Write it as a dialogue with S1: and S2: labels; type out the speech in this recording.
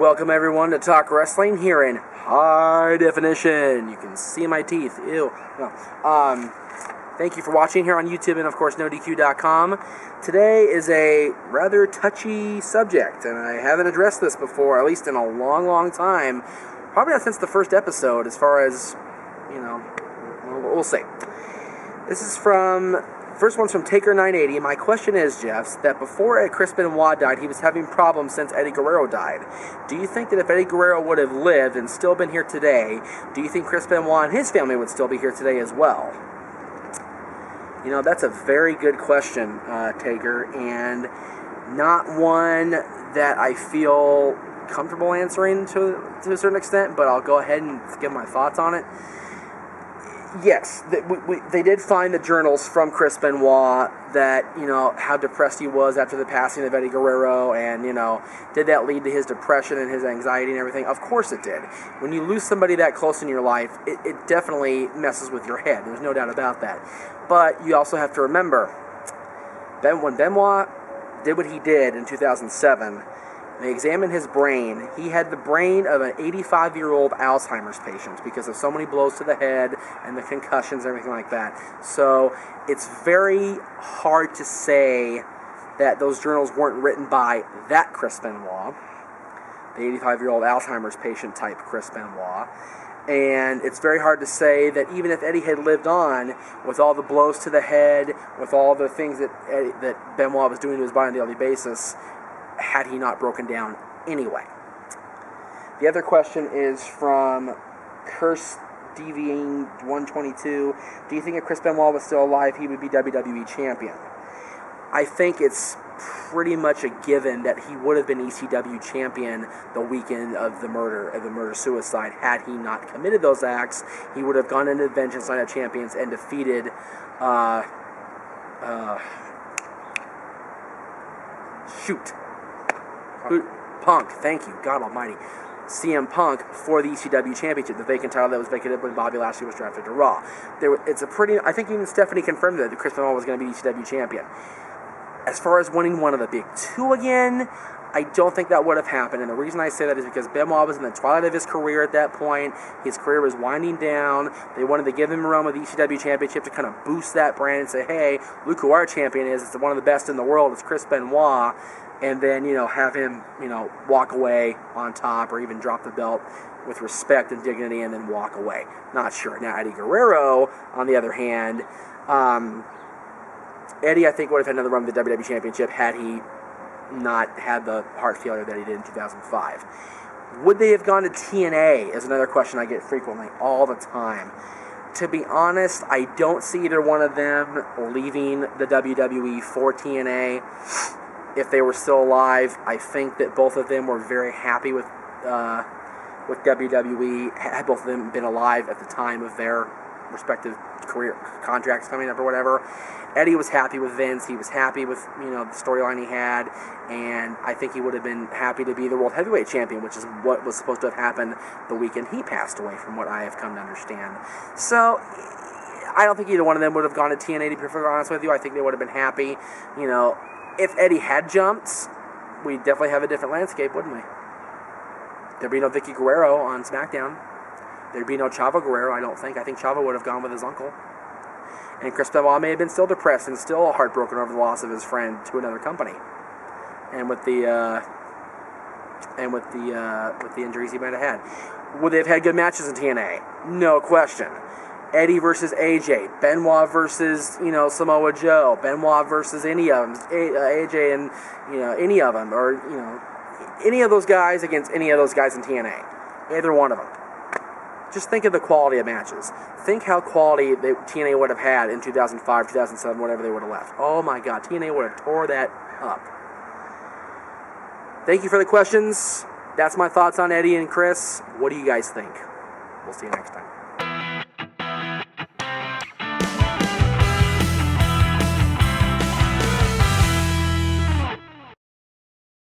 S1: Welcome everyone to Talk Wrestling here in high definition. You can see my teeth. Ew. No. Thank you for watching here on YouTube and of course NoDQ.com. Today is a rather touchy subject, and I haven't addressed this before, at least in a long, long time. Probably not since the first episode, as far as, we'll see. This is first one's from Taker980. My question is, Jeffs, that before Chris Benoit died, he was having problems since Eddie Guerrero died. Do you think that if Eddie Guerrero would have lived and still been here today, do you think Chris Benoit and his family would still be here today as well? You know, that's a very good question, Taker, and not one that I feel comfortable answering to a certain extent, but I'll go ahead and give my thoughts on it. Yes, they did find the journals from Chris Benoit that, how depressed he was after the passing of Eddie Guerrero, and, did that lead to his depression and his anxiety and everything? Of course it did. When you lose somebody that close in your life, it definitely messes with your head. There's no doubt about that. But you also have to remember, when Benoit did what he did in 2007, they examined his brain. He had the brain of an 85-year-old Alzheimer's patient because of so many blows to the head and the concussions and everything like that. So it's very hard to say that those journals weren't written by that Chris Benoit, the 85-year-old Alzheimer's patient type Chris Benoit. And it's very hard to say that even if Eddie had lived on, with all the blows to the head, with all the things that Benoit was doing to his body on a daily basis, had he not broken down anyway. The other question is from Curse Deviating 122. Do you think if Chris Benoit was still alive, he would be WWE champion? I think it's pretty much a given that he would have been ECW champion the weekend of the murder-suicide. Had he not committed those acts, he would have gone into the Vengeance Night of Champions and defeated Punk, thank you, God almighty. CM Punk for the ECW Championship, the vacant title that was vacated when Bobby Lashley was drafted to Raw. I think even Stephanie confirmed that Chris Benoit was going to be ECW champion. As far as winning one of the big two again, I don't think that would have happened, and the reason I say that is because Benoit was in the twilight of his career at that point. His career was winding down. They wanted to give him a run with the ECW Championship to kind of boost that brand and say, hey, look who our champion is. It's one of the best in the world. It's Chris Benoit. And then, have him, walk away on top or even drop the belt with respect and dignity and then walk away. Not sure. Now, Eddie Guerrero, on the other hand, Eddie, I think, would have had another run with the WWE Championship had he not had the heart failure that he did in 2005. Would they have gone to TNA is another question I get frequently, all the time. To be honest, I don't see either one of them leaving the WWE for TNA. If they were still alive, I think that both of them were very happy with WWE. Had both of them been alive at the time of their respective career contracts coming up or whatever. Eddie was happy with Vince. He was happy with the storyline he had, and I think he would have been happy to be the World Heavyweight Champion, which is what was supposed to have happened the weekend he passed away, from what I have come to understand. So I don't think either one of them would have gone to TNA, to be perfectly honest with you. I think they would have been happy. If Eddie had jumped, we'd definitely have a different landscape, wouldn't we? There'd be no Vicky Guerrero on SmackDown. There'd be no Chavo Guerrero, I don't think. I think Chavo would have gone with his uncle. And Chris Benoit may have been still depressed and still heartbroken over the loss of his friend to another company. And with the injuries he might have had. Would they have had good matches in TNA? No question. Eddie versus AJ, Benoit versus, Samoa Joe, Benoit versus any of them, AJ and, any of them, or, any of those guys against any of those guys in TNA. Either one of them. Just think of the quality of matches. Think how quality TNA would have had in 2005, 2007, whatever they would have left. Oh my God, TNA would have tore that up. Thank you for the questions. That's my thoughts on Eddie and Chris. What do you guys think? We'll see you next time.